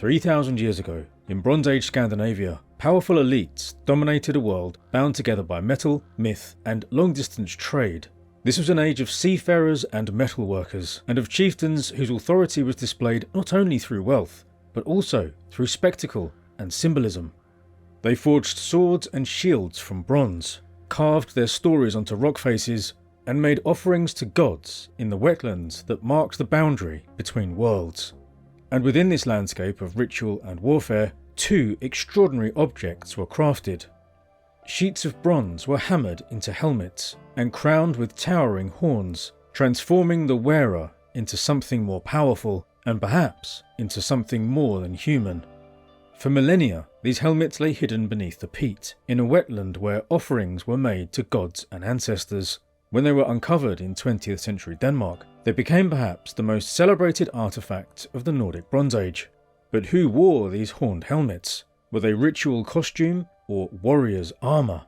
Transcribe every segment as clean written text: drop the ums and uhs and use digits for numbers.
3,000 years ago, in Bronze Age Scandinavia, powerful elites dominated a world bound together by metal, myth, and long-distance trade. This was an age of seafarers and metalworkers, and of chieftains whose authority was displayed not only through wealth, but also through spectacle and symbolism. They forged swords and shields from bronze, carved their stories onto rock faces, and made offerings to gods in the wetlands that marked the boundary between worlds. And within this landscape of ritual and warfare, two extraordinary objects were crafted. Sheets of bronze were hammered into helmets and crowned with towering horns, transforming the wearer into something more powerful and perhaps into something more than human. For millennia, these helmets lay hidden beneath the peat, in a wetland where offerings were made to gods and ancestors. When they were uncovered in 20th century Denmark, they became perhaps the most celebrated artefact of the Nordic Bronze Age. But who wore these horned helmets? Were they ritual costume or warriors' armour?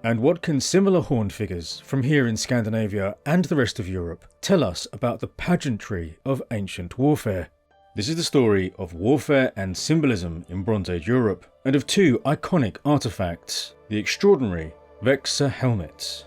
And what can similar horned figures from here in Scandinavia and the rest of Europe tell us about the pageantry of ancient warfare? This is the story of warfare and symbolism in Bronze Age Europe, and of two iconic artefacts, the extraordinary Veksø Helmets.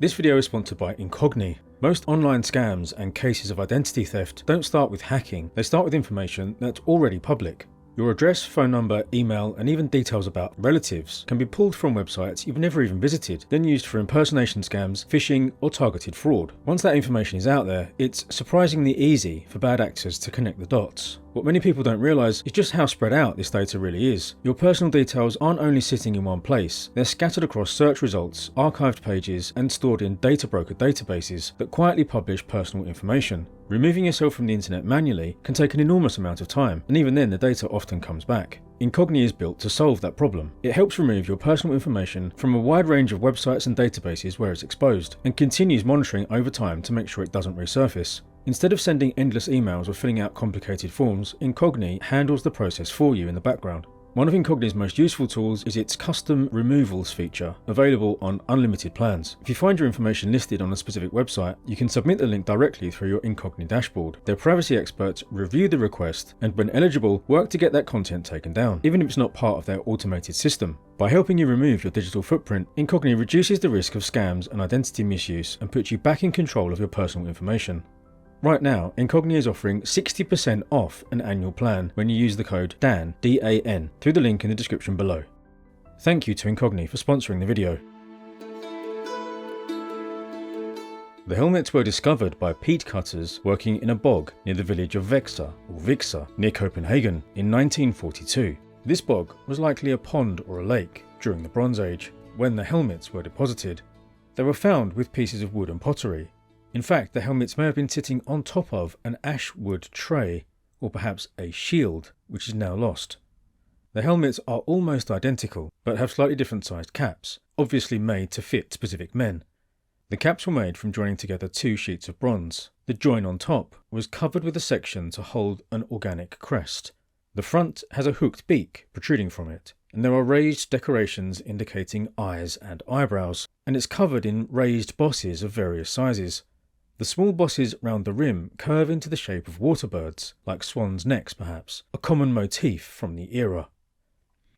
This video is sponsored by Incogni. Most online scams and cases of identity theft don't start with hacking, they start with information that's already public. Your address, phone number, email, and even details about relatives can be pulled from websites you've never even visited, then used for impersonation scams, phishing, or targeted fraud. Once that information is out there, it's surprisingly easy for bad actors to connect the dots. What many people don't realise is just how spread out this data really is. Your personal details aren't only sitting in one place, they're scattered across search results, archived pages, and stored in data broker databases that quietly publish personal information. Removing yourself from the internet manually can take an enormous amount of time, and even then the data often comes back. Incogni is built to solve that problem. It helps remove your personal information from a wide range of websites and databases where it's exposed, and continues monitoring over time to make sure it doesn't resurface. Instead of sending endless emails or filling out complicated forms, Incogni handles the process for you in the background. One of Incogni's most useful tools is its custom removals feature, available on unlimited plans. If you find your information listed on a specific website, you can submit the link directly through your Incogni dashboard. Their privacy experts review the request and, when eligible, work to get that content taken down, even if it's not part of their automated system. By helping you remove your digital footprint, Incogni reduces the risk of scams and identity misuse and puts you back in control of your personal information. Right now, Incogni is offering 60% off an annual plan when you use the code DAN, D-A-N, through the link in the description below. Thank you to Incogni for sponsoring the video. The helmets were discovered by peat cutters working in a bog near the village of Veksø, or Veksø, near Copenhagen, in 1942. This bog was likely a pond or a lake during the Bronze Age, when the helmets were deposited. They were found with pieces of wood and pottery. In fact, the helmets may have been sitting on top of an ash wood tray, or perhaps a shield, which is now lost. The helmets are almost identical, but have slightly different sized caps, obviously made to fit specific men. The caps were made from joining together two sheets of bronze. The join on top was covered with a section to hold an organic crest. The front has a hooked beak protruding from it, and there are raised decorations indicating eyes and eyebrows, and it's covered in raised bosses of various sizes. The small bosses round the rim curve into the shape of waterbirds, like swans' necks perhaps, a common motif from the era.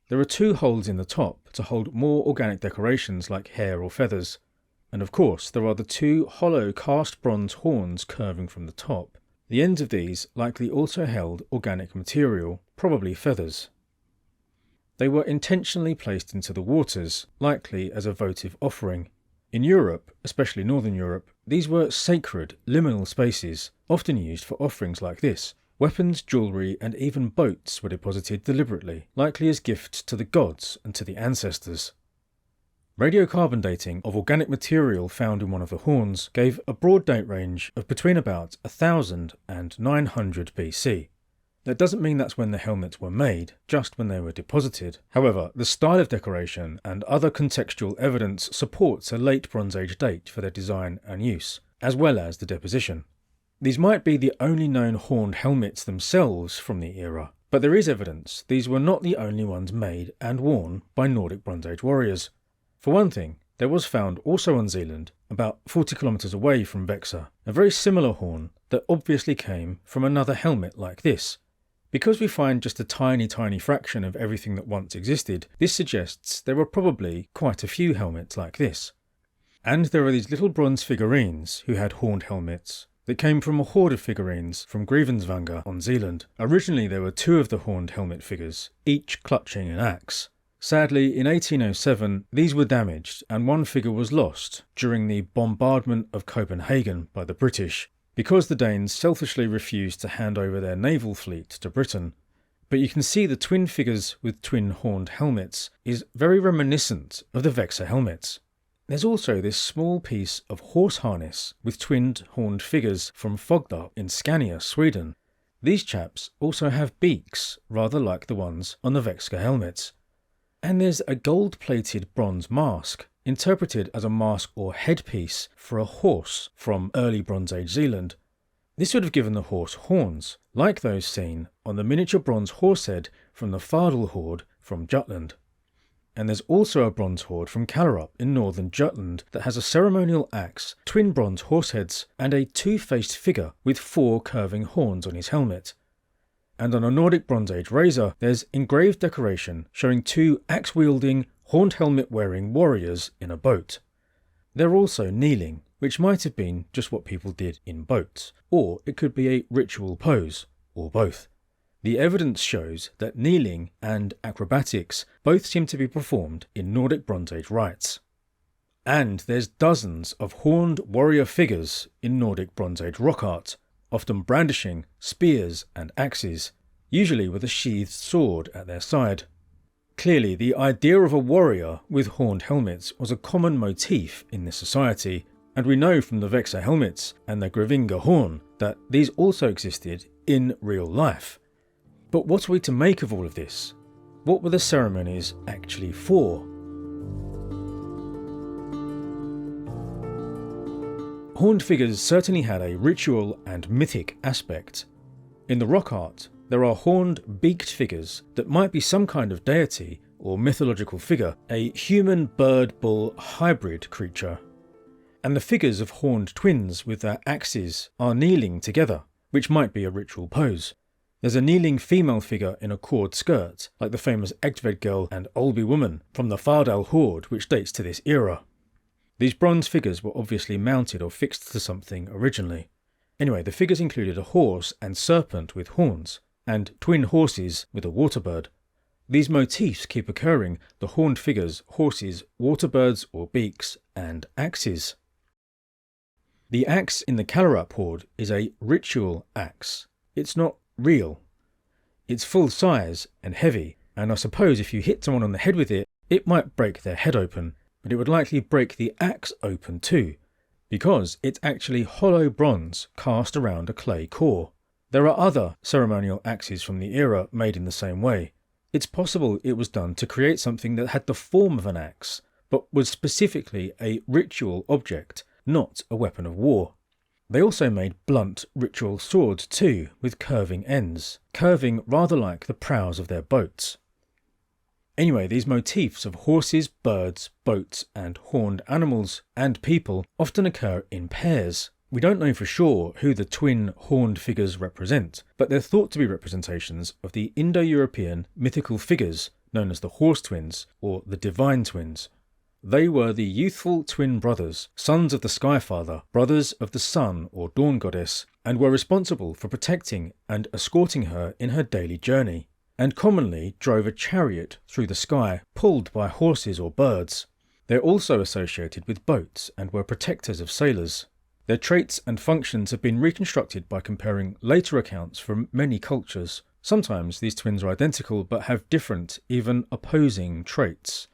There are two holes in the top to hold more organic decorations like hair or feathers, and of course there are the two hollow cast bronze horns curving from the top. The ends of these likely also held organic material, probably feathers. They were intentionally placed into the waters, likely as a votive offering. In Europe, especially Northern Europe, these were sacred, liminal spaces, often used for offerings like this. Weapons, jewellery, and even boats were deposited deliberately, likely as gifts to the gods and to the ancestors. Radiocarbon dating of organic material found in one of the horns gave a broad date range of between about 1000 and 900 BC. That doesn't mean that's when the helmets were made, just when they were deposited. However, the style of decoration and other contextual evidence supports a late Bronze Age date for their design and use, as well as the deposition. These might be the only known horned helmets themselves from the era, but there is evidence these were not the only ones made and worn by Nordic Bronze Age warriors. For one thing, there was found also on Zealand, about 40 kilometres away from Veksø, a very similar horn that obviously came from another helmet like this. Because we find just a tiny fraction of everything that once existed, this suggests there were probably quite a few helmets like this. And there are these little bronze figurines who had horned helmets that came from a horde of figurines from Grevensvanger on Zealand. Originally there were 2 of the horned helmet figures, each clutching an axe. Sadly, in 1807 these were damaged and one figure was lost during the bombardment of Copenhagen by the British, because the Danes selfishly refused to hand over their naval fleet to Britain. But you can see the twin figures with twin horned helmets is very reminiscent of the Veksø Helmets. There's also this small piece of horse harness with twinned horned figures from Fogdarp in Scania, Sweden. These chaps also have beaks, rather like the ones on the Veksø Helmets. And there's a gold-plated bronze mask, interpreted as a mask or headpiece for a horse from early Bronze Age Zealand. This would have given the horse horns, like those seen on the miniature bronze horse head from the Fardal hoard from Jutland. And there's also a bronze hoard from Kallerup in northern Jutland that has a ceremonial axe, twin bronze horse heads, and a 2-faced figure with 4 curving horns on his helmet. And on a Nordic Bronze Age razor, there's engraved decoration showing 2 axe-wielding, horned helmet-wearing warriors in a boat. They're also kneeling, which might have been just what people did in boats, or it could be a ritual pose, or both. The evidence shows that kneeling and acrobatics both seem to be performed in Nordic Bronze Age rites. And there's dozens of horned warrior figures in Nordic Bronze Age rock art, often brandishing spears and axes, usually with a sheathed sword at their side. Clearly, the idea of a warrior with horned helmets was a common motif in this society, and we know from the Veksø Helmets and the Grevinga horn that these also existed in real life. But what are we to make of all of this? What were the ceremonies actually for? Horned figures certainly had a ritual and mythic aspect. In the rock art, there are horned, beaked figures that might be some kind of deity or mythological figure, a human bird-bull hybrid creature. And the figures of horned twins with their axes are kneeling together, which might be a ritual pose. There's a kneeling female figure in a cord skirt, like the famous Egtvedgirl and Olby woman from the Fardal hoard, which dates to this era. These bronze figures were obviously mounted or fixed to something originally. Anyway, the figures included a horse and serpent with horns, and twin horses with a waterbird. These motifs keep occurring: the horned figures, horses, waterbirds or beaks, and axes. The axe in the Kallerup hoard is a ritual axe. It's not real. It's full size and heavy, and I suppose if you hit someone on the head with it, it might break their head open, but it would likely break the axe open too, because it's actually hollow bronze cast around a clay core. There are other ceremonial axes from the era made in the same way. It's possible it was done to create something that had the form of an axe, but was specifically a ritual object, not a weapon of war. They also made blunt ritual swords too, with curving ends, curving rather like the prows of their boats. Anyway, these motifs of horses, birds, boats and horned animals and people often occur in pairs. We don't know for sure who the twin horned figures represent, but they're thought to be representations of the Indo-European mythical figures known as the horse twins or the divine twins. They were the youthful twin brothers, sons of the Skyfather, brothers of the sun or dawn goddess, and were responsible for protecting and escorting her in her daily journey, and commonly drove a chariot through the sky pulled by horses or birds. They're also associated with boats and were protectors of sailors. Their traits and functions have been reconstructed by comparing later accounts from many cultures. Sometimes these twins are identical but have different, even opposing traits.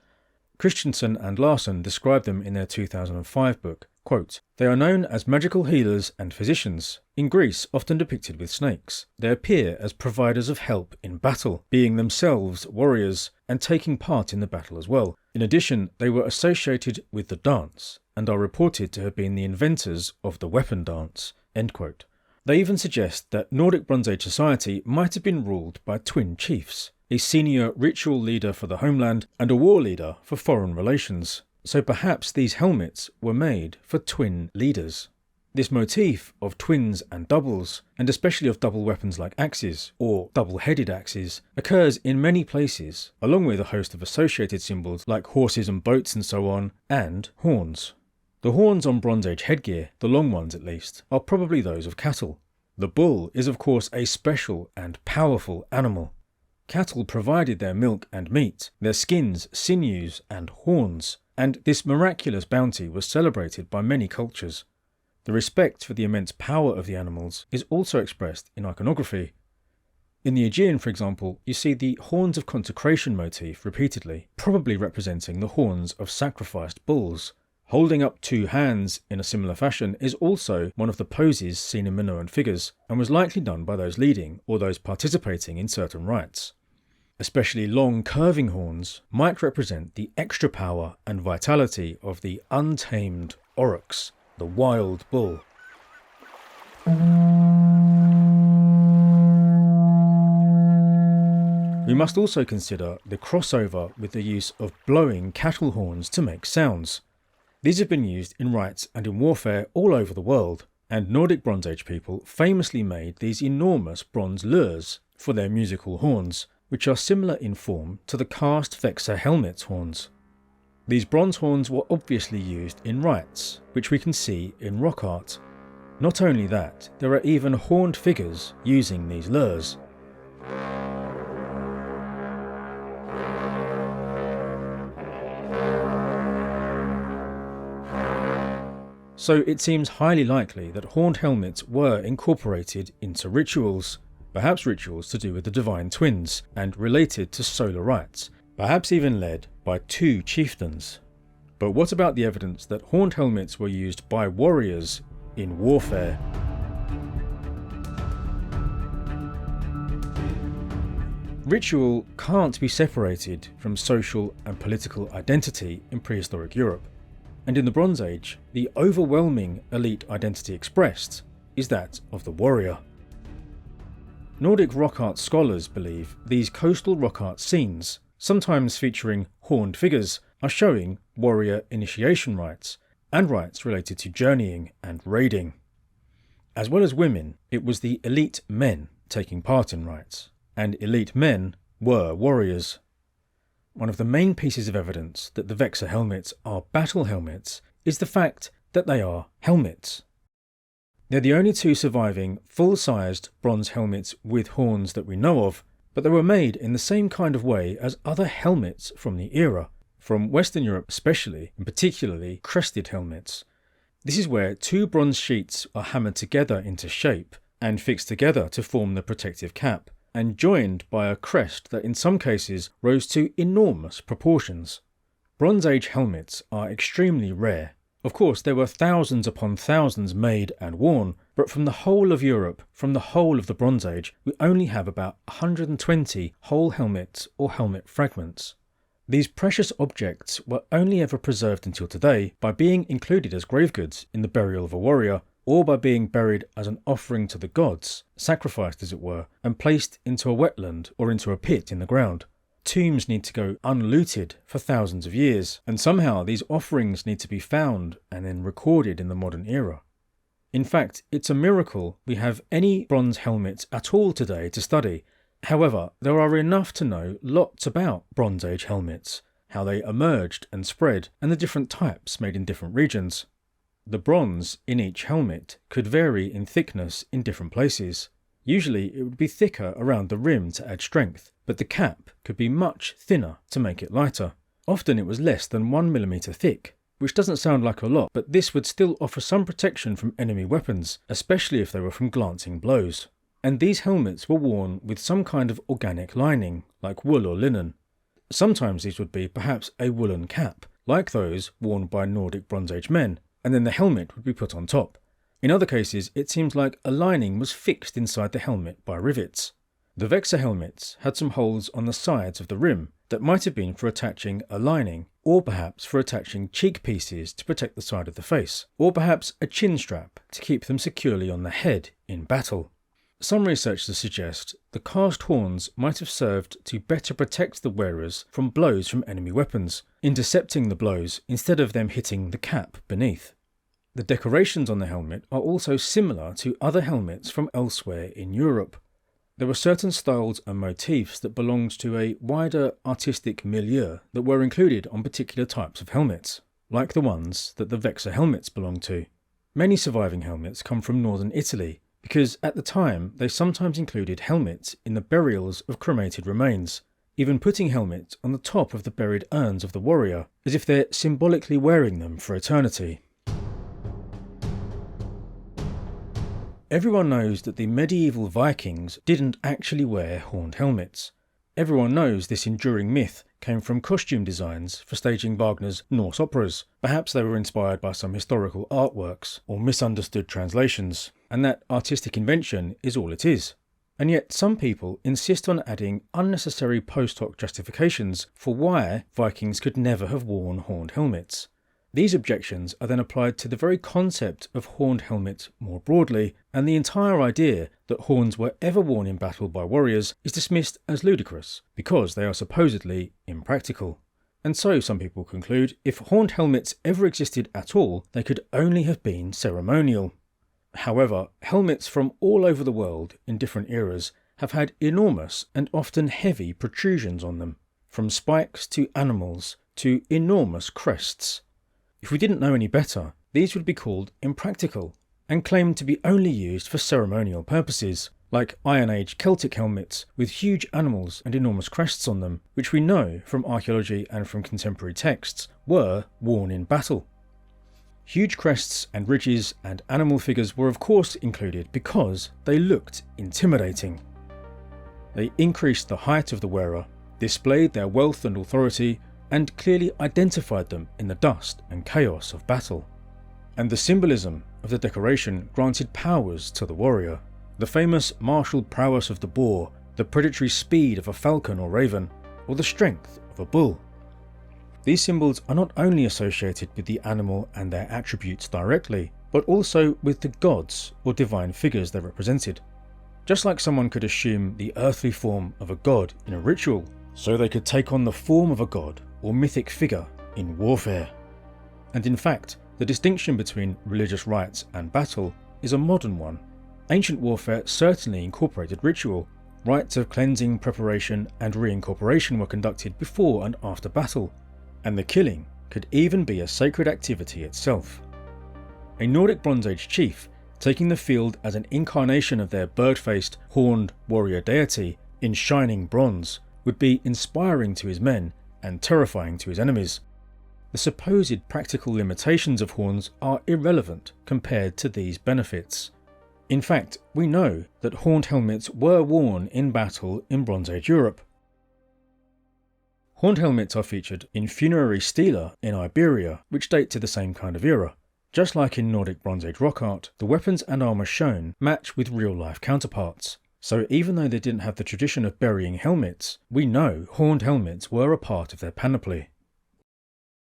Christensen and Larson describe them in their 2005 book. Quote, "They are known as magical healers and physicians, in Greece often depicted with snakes. They appear as providers of help in battle, being themselves warriors and taking part in the battle as well. In addition, they were associated with the dance and are reported to have been the inventors of the weapon dance." End quote. They even suggest that Nordic Bronze Age society might have been ruled by twin chiefs, a senior ritual leader for the homeland and a war leader for foreign relations. So perhaps these helmets were made for twin leaders. This motif of twins and doubles, and especially of double weapons like axes, or double-headed axes, occurs in many places, along with a host of associated symbols like horses and boats and so on, and horns. The horns on Bronze Age headgear, the long ones at least, are probably those of cattle. The bull is of course a special and powerful animal. Cattle provided their milk and meat, their skins, sinews and horns, and this miraculous bounty was celebrated by many cultures. The respect for the immense power of the animals is also expressed in iconography. In the Aegean, for example, you see the horns of consecration motif repeatedly, probably representing the horns of sacrificed bulls. Holding up two hands in a similar fashion is also one of the poses seen in Minoan figures, and was likely done by those leading or those participating in certain rites. Especially long curving horns might represent the extra power and vitality of the untamed aurochs, the wild bull. We must also consider the crossover with the use of blowing cattle horns to make sounds. These have been used in rites and in warfare all over the world, and Nordic Bronze Age people famously made these enormous bronze lures for their musical horns, which are similar in form to the cast Veksø Helmets horns. These bronze horns were obviously used in rites, which we can see in rock art. Not only that, there are even horned figures using these lures. So it seems highly likely that horned helmets were incorporated into rituals, perhaps rituals to do with the divine twins and related to solar rites, perhaps even led by two chieftains. But what about the evidence that horned helmets were used by warriors in warfare? Ritual can't be separated from social and political identity in prehistoric Europe. And in the Bronze Age, the overwhelming elite identity expressed is that of the warrior. Nordic rock art scholars believe these coastal rock art scenes, sometimes featuring horned figures, are showing warrior initiation rites, and rites related to journeying and raiding. As well as women, it was the elite men taking part in rites, and elite men were warriors. One of the main pieces of evidence that the Veksø helmets are battle helmets is the fact that they are helmets. They're the only two surviving full-sized bronze helmets with horns that we know of, but they were made in the same kind of way as other helmets from the era, from Western Europe especially, and particularly crested helmets. This is where two bronze sheets are hammered together into shape and fixed together to form the protective cap, and joined by a crest that in some cases rose to enormous proportions. Bronze Age helmets are extremely rare. Of course, there were thousands upon thousands made and worn, but from the whole of Europe, from the whole of the Bronze Age, we only have about 120 whole helmets or helmet fragments. These precious objects were only ever preserved until today by being included as grave goods in the burial of a warrior, or by being buried as an offering to the gods, sacrificed as it were, and placed into a wetland or into a pit in the ground. Tombs need to go unlooted for thousands of years, and somehow these offerings need to be found and then recorded in the modern era. In fact, it's a miracle we have any bronze helmets at all today to study. However, there are enough to know lots about Bronze Age helmets, how they emerged and spread, and the different types made in different regions. The bronze in each helmet could vary in thickness in different places. Usually it would be thicker around the rim to add strength, but the cap could be much thinner to make it lighter. Often it was less than 1 millimeter thick, which doesn't sound like a lot, but this would still offer some protection from enemy weapons, especially if they were from glancing blows. And these helmets were worn with some kind of organic lining, like wool or linen. Sometimes these would be perhaps a woolen cap, like those worn by Nordic Bronze Age men, and then the helmet would be put on top. In other cases, it seems like a lining was fixed inside the helmet by rivets. The Veksø helmets had some holes on the sides of the rim that might have been for attaching a lining, or perhaps for attaching cheek pieces to protect the side of the face, or perhaps a chin strap to keep them securely on the head in battle. Some researchers suggest the cast horns might have served to better protect the wearers from blows from enemy weapons, intercepting the blows instead of them hitting the cap beneath. the decorations on the helmet are also similar to other helmets from elsewhere in Europe. There were certain styles and motifs that belonged to a wider artistic milieu that were included on particular types of helmets, like the ones that the Veksø Helmets belonged to. Many surviving helmets come from northern Italy, because at the time they sometimes included helmets in the burials of cremated remains, even putting helmets on the top of the buried urns of the warrior, as if they're symbolically wearing them for eternity. Everyone knows that the medieval Vikings didn't actually wear horned helmets. Everyone knows this enduring myth came from costume designs for staging Wagner's Norse operas. Perhaps they were inspired by some historical artworks or misunderstood translations, and that artistic invention is all it is. And yet some people insist on adding unnecessary post hoc justifications for why Vikings could never have worn horned helmets. These objections are then applied to the very concept of horned helmets more broadly, and the entire idea that horns were ever worn in battle by warriors is dismissed as ludicrous, because they are supposedly impractical. And so some people conclude if horned helmets ever existed at all, they could only have been ceremonial. However, helmets from all over the world in different eras have had enormous and often heavy protrusions on them, from spikes to animals to enormous crests. If we didn't know any better, these would be called impractical and claimed to be only used for ceremonial purposes, like Iron Age Celtic helmets with huge animals and enormous crests on them, which we know from archaeology and from contemporary texts were worn in battle. Huge crests and ridges and animal figures were of course included because they looked intimidating. They increased the height of the wearer, displayed their wealth and authority, and clearly identified them in the dust and chaos of battle. And the symbolism of the decoration granted powers to the warrior. The famous martial prowess of the boar, the predatory speed of a falcon or raven, or the strength of a bull. These symbols are not only associated with the animal and their attributes directly, but also with the gods or divine figures they represented. Just like someone could assume the earthly form of a god in a ritual, so they could take on the form of a god or mythic figure in warfare. And in fact, the distinction between religious rites and battle is a modern one. Ancient warfare certainly incorporated ritual. Rites of cleansing, preparation and reincorporation were conducted before and after battle, and the killing could even be a sacred activity itself. A Nordic Bronze Age chief taking the field as an incarnation of their bird-faced, horned warrior deity in shining bronze would be inspiring to his men and terrifying to his enemies. The supposed practical limitations of horns are irrelevant compared to these benefits. In fact, we know that horned helmets were worn in battle in Bronze Age Europe. Horned helmets are featured in funerary stela in Iberia, which date to the same kind of era. Just like in Nordic Bronze Age rock art, the weapons and armour shown match with real-life counterparts. So even though they didn't have the tradition of burying helmets, we know horned helmets were a part of their panoply.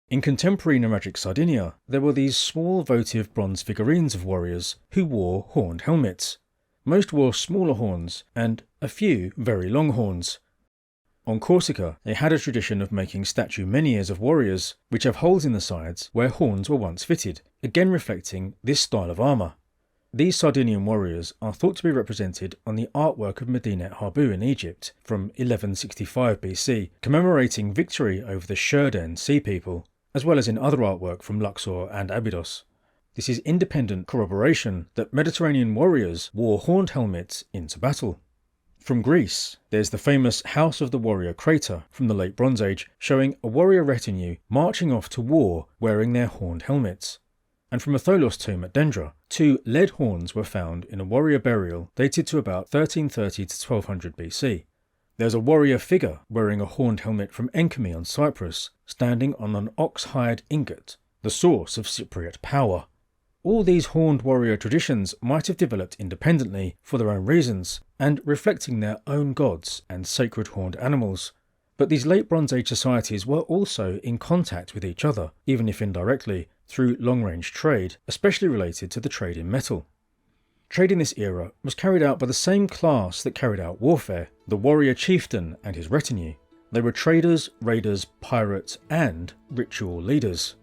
In contemporary nomadic Sardinia, there were these small votive bronze figurines of warriors who wore horned helmets. Most wore smaller horns, and a few very long horns. On Corsica, they had a tradition of making statue menhirs of warriors, which have holes in the sides where horns were once fitted, again reflecting this style of armour. These Sardinian warriors are thought to be represented on the artwork of Medinet Habu in Egypt from 1165 BC, commemorating victory over the Sherden sea people, as well as in other artwork from Luxor and Abydos. This is independent corroboration that Mediterranean warriors wore horned helmets into battle. From Greece, there's the famous House of the Warrior crater from the late Bronze Age, showing a warrior retinue marching off to war wearing their horned helmets. And from a Tholos tomb at Dendra, 2 lead horns were found in a warrior burial dated to about 1330 to 1200 BC. There's a warrior figure wearing a horned helmet from Enkemi on Cyprus, standing on an ox-hide ingot, the source of Cypriot power. All these horned warrior traditions might have developed independently for their own reasons, and reflecting their own gods and sacred horned animals. But these late Bronze Age societies were also in contact with each other, even if indirectly, through long-range trade, especially related to the trade in metal. Trade in this era was carried out by the same class that carried out warfare, the warrior chieftain and his retinue. They were traders, raiders, pirates, and ritual leaders.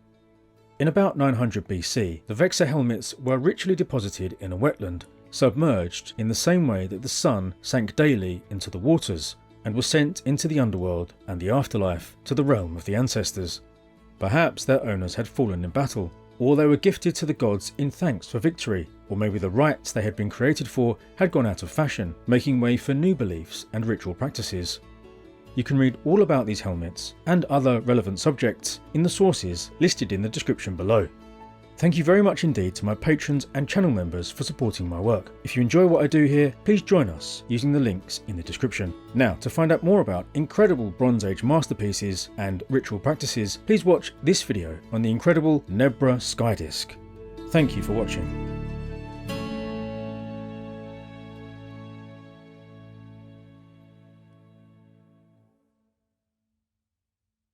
In about 900 BC, the Veksø Helmets were ritually deposited in a wetland, submerged in the same way that the sun sank daily into the waters, and was sent into the underworld and the afterlife to the realm of the ancestors. Perhaps their owners had fallen in battle, or they were gifted to the gods in thanks for victory, or maybe the rites they had been created for had gone out of fashion, making way for new beliefs and ritual practices. You can read all about these helmets and other relevant subjects in the sources listed in the description below. Thank you very much indeed to my patrons and channel members for supporting my work. If you enjoy what I do here, please join us using the links in the description. Now, to find out more about incredible Bronze Age masterpieces and ritual practices, please watch this video on the incredible Nebra sky disk. Thank you for watching.